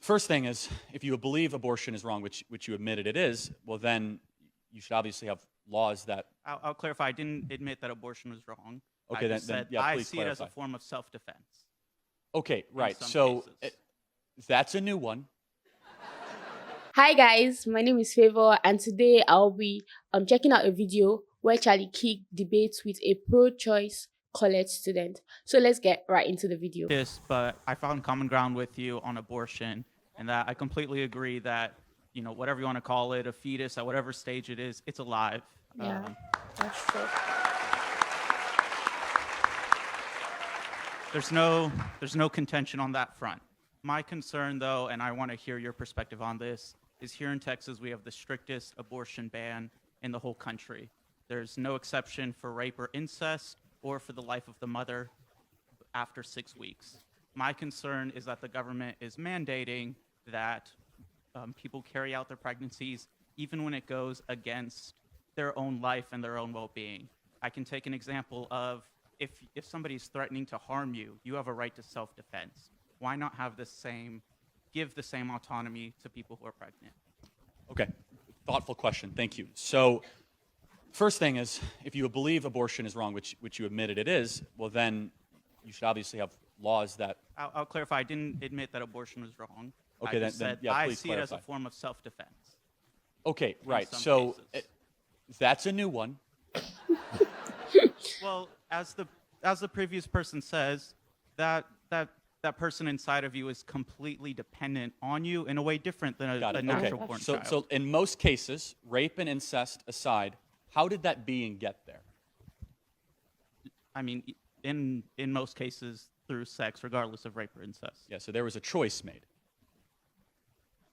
First thing is, if you believe abortion is wrong, which you admitted it is, well, then you should obviously have laws that. I'll clarify. I didn't admit that abortion was wrong. Okay, I then just said yeah, I please see it as clarify. a form of self-defense. Okay, right. some So cases. that's a new one. Hi guys, my name is Favor, and today I'll be checking out a video where Charlie Kirk debates with a pro-choice college student. So let's get right into the video. But I found common ground with you on abortion, and that I completely agree that, whatever you want to call it, a fetus at whatever stage it is, it's alive. Yeah, that's true. There's no contention on that front. My concern, though, and I want to hear your perspective on this, is here in Texas we have the strictest abortion ban in the whole country. There's no exception for rape or incest or for the life of the mother after 6 weeks. My concern is that the government is mandating that people carry out their pregnancies even when it goes against their own life and their own well-being. I can take an example of if somebody's threatening to harm you, you have a right to self-defense. Why not have give the same autonomy to people who are pregnant? Okay, thoughtful question. Thank you. So, first thing is, if you believe abortion is wrong, which you admitted it is, well, then you should obviously have laws that. I'll clarify. I didn't admit that abortion was wrong. Okay, I then just said yeah, I please see it as clarify. a form of self-defense. Okay, right. some So cases. that's a new one. Well, as the previous person says, that person inside of you is completely dependent on you in a way different than Got a it. natural Okay. born So, child. so in most cases, rape and incest aside, how did that being get there? I mean, in most cases, through sex, regardless of rape or incest. Yeah. So there was a choice made.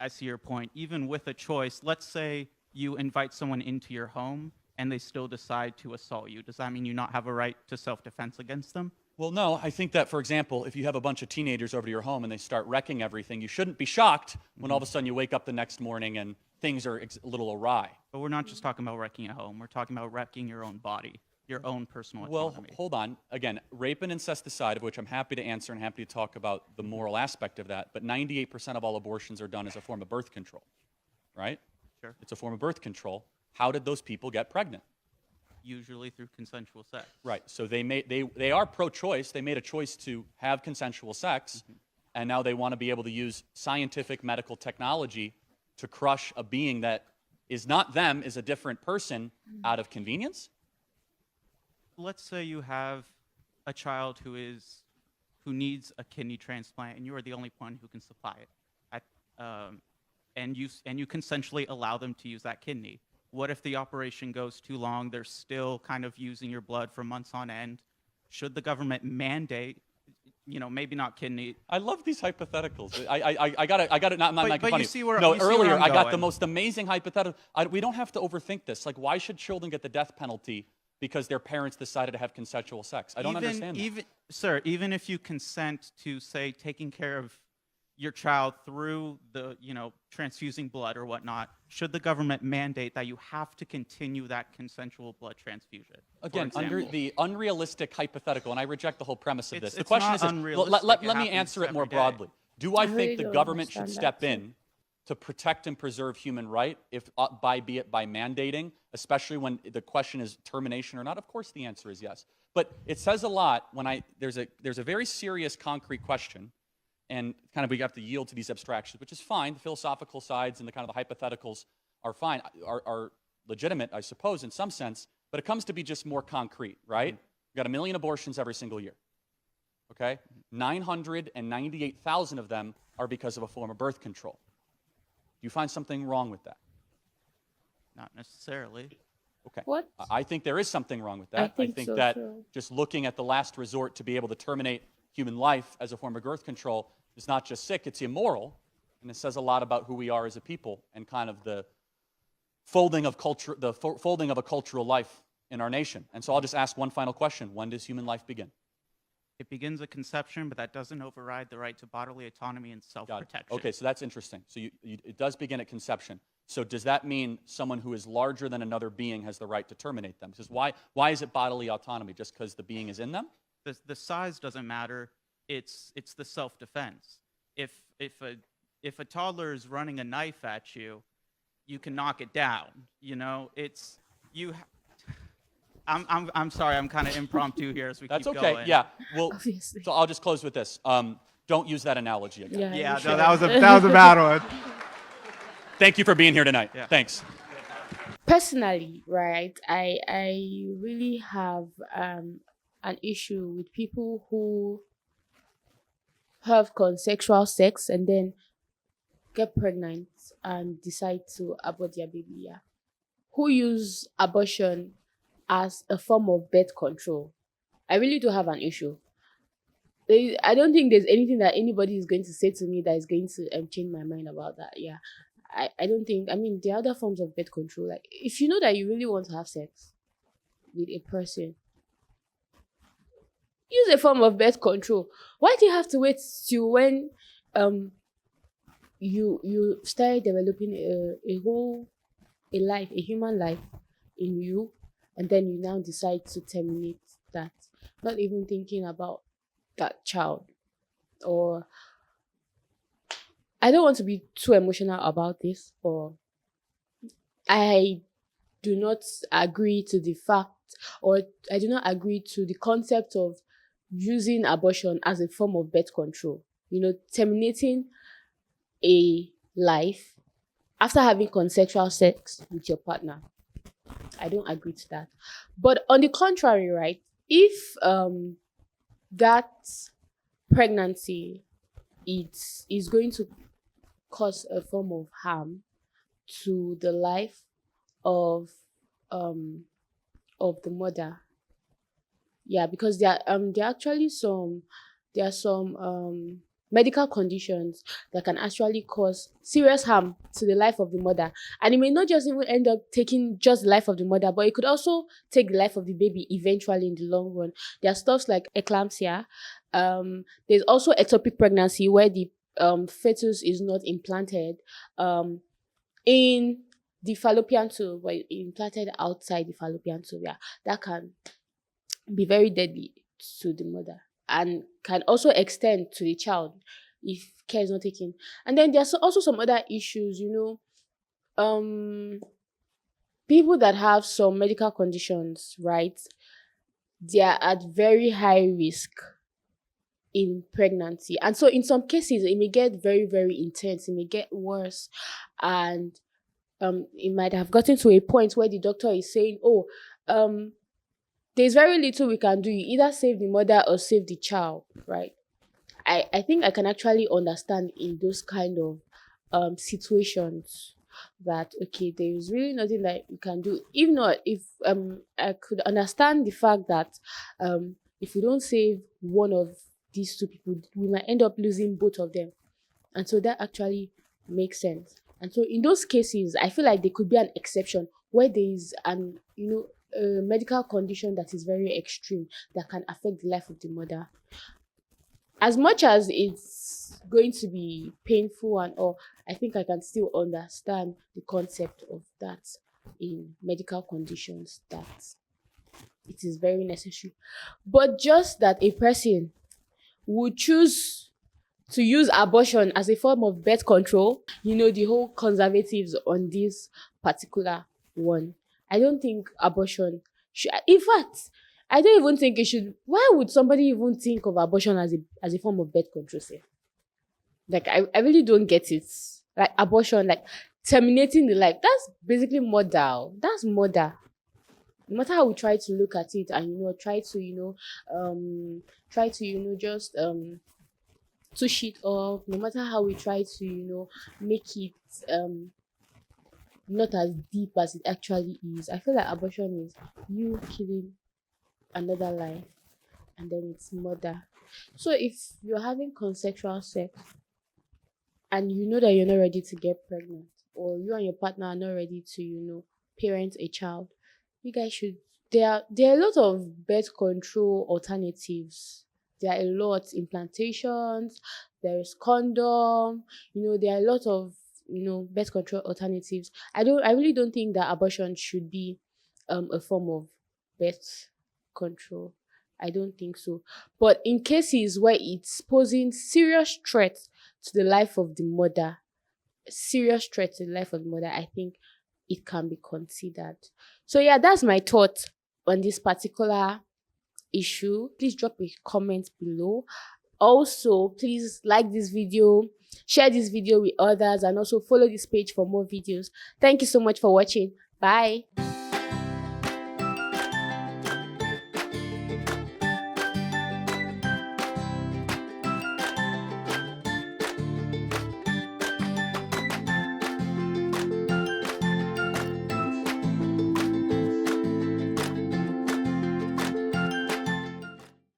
I see your point. Even with a choice, let's say you invite someone into your home and they still decide to assault you. Does that mean you not have a right to self-defense against them? Well, no, I think that, for example, if you have a bunch of teenagers over to your home and they start wrecking everything, you shouldn't be shocked when all of a sudden you wake up the next morning and things are a little awry. But we're not just talking about wrecking a home. We're talking about wrecking your own body, your own personal Well, autonomy. hold on. Again, rape and incest aside, of which I'm happy to answer and happy to talk about the moral aspect of that, but 98% of all abortions are done as a form of birth control, right? Sure. It's a form of birth control. How did those people get pregnant? Usually through consensual sex. Right. So they are pro-choice. They made a choice to have consensual sex, and now they want to be able to use scientific medical technology to crush a being that is not them, is a different person out of convenience. Let's say you have a child who needs a kidney transplant, and you are the only one who can supply it, and you consensually allow them to use that kidney. What if the operation goes too long? They're still kind of using your blood for months on end. Should the government mandate, maybe not kidney? I love these hypotheticals. I got it. Not making but fun you of see you. where- No, you see where earlier I'm I got the going. most amazing hypothetical. We don't have to overthink this. Like, why should children get the death penalty because their parents decided to have consensual sex? I don't understand that. Sir, even if you consent to, say, taking care of your child through the, transfusing blood or whatnot, should the government mandate that you have to continue that consensual blood transfusion? Again, under the unrealistic hypothetical, and I reject the whole premise of this. The It's question not is this. unrealistic. Let It me happens answer it more every day. broadly. Do I I really think the don't government should understand step that, in to protect and preserve human right, be it by mandating, especially when the question is termination or not? Of course, the answer is yes. But it says a lot when there's a very serious, concrete question, and kind of we have to yield to these abstractions, which is fine. The philosophical sides and the kind of the hypotheticals are fine, are legitimate, I suppose, in some sense. But it comes to be just more concrete, right? We've got 1 million abortions every single year. Okay, 998,000 of them are because of a form of birth control. Do you find something wrong with that? Not necessarily. Okay. What? I think there is something wrong with that. I think so, that too. just looking at the last resort to be able to terminate human life as a form of birth control is not just sick, it's immoral, and it says a lot about who we are as a people and kind of the folding of culture, folding of a cultural life in our nation. And so I'll just ask one final question: when does human life begin? It begins at conception, but that doesn't override the right to bodily autonomy and Got it. self-protection. Okay, so that's interesting. So it does begin at conception. So does that mean someone who is larger than another being has the right to terminate them? Because why is it bodily autonomy? Just because the being is in them? The size doesn't matter. It's the self-defense. If If a toddler is running a knife at you, you can knock it down. You know, it's you. I'm sorry. I'm kind of impromptu here as we That's keep okay. going. Yeah. Well, Obviously. so I'll just close with this. Don't use that analogy again. Yeah, Yeah, you no, should. That was a bad one. Thank you for being here tonight. Yeah. Thanks. Personally, right, I really have an issue with people who have consensual sex and then get pregnant and decide to abort their baby. Yeah, who use abortion as a form of birth control. I really do have an issue. I don't think there's anything that anybody is going to say to me that is going to change my mind about that. Yeah. I don't think, I mean, there are other forms of birth control. Like, if you know that you really want to have sex with a person, use a form of birth control. Why do you have to wait till when um you start developing a life, a human life in you, and then you now decide to terminate that, not even thinking about that child? Or I don't want to be too emotional about this, but I do not agree to the fact, or I do not agree to the concept of using abortion as a form of birth control. You know, terminating a life after having consensual sex with your partner. I don't agree to that. But on the contrary, right, if that pregnancy is going to cause a form of harm to the life of um the mother. Yeah, because there are some medical conditions that can actually cause serious harm to the life of the mother. And it may not just even end up taking just the life of the mother, but it could also take the life of the baby eventually in the long run. There are stuffs like eclampsia. There's also ectopic pregnancy where the fetus is not implanted in the fallopian tube, but implanted outside the fallopian tube. Yeah, that can be very deadly to the mother and can also extend to the child if care is not taken. And then there's also some other issues, people that have some medical conditions, right? They are at very high risk in pregnancy. And so in some cases it may get very, very intense, it may get worse, and it might have gotten to a point where the doctor is saying, oh, there's very little we can do. You either save the mother or save the child, right? I think I can actually understand in those kind of situations that, okay, there is really nothing that you can do. If not, if I could understand the fact that if we don't save one of these two people, we might end up losing both of them. And so that actually makes sense. And so in those cases, I feel like there could be an exception where there is a medical condition that is very extreme that can affect the life of the mother. As much as it's going to be painful and all, I think I can still understand the concept of that in medical conditions, that it is very necessary. But just that a person would choose to use abortion as a form of birth control, the whole conservatives on this particular one, I don't think abortion should. In fact, I don't even think it should. Why would somebody even think of abortion as a form of birth control? Say? Like, I really don't get it. Like, abortion, like terminating the life, that's basically murder. That's murder. No matter how we try to look at it and try to just touch it up, no matter how we try to make it not as deep as it actually is, I feel like abortion is you killing another life, and then it's murder. So if you're having consensual sex and you know that you're not ready to get pregnant, or you and your partner are not ready to parent a child, you guys should. There are a lot of birth control alternatives. There are a lot, implantations, there is condom, there are a lot of birth control alternatives. I really don't think that abortion should be a form of birth control. I don't think so. But in cases where it's posing serious threats to the life of the mother, serious threat to the life of the mother, I think it can be considered. So yeah, that's my thought on this particular issue. Please drop a comment below. Also, please like this video, share this video with others, and also follow this page for more videos. Thank you so much for watching. Bye.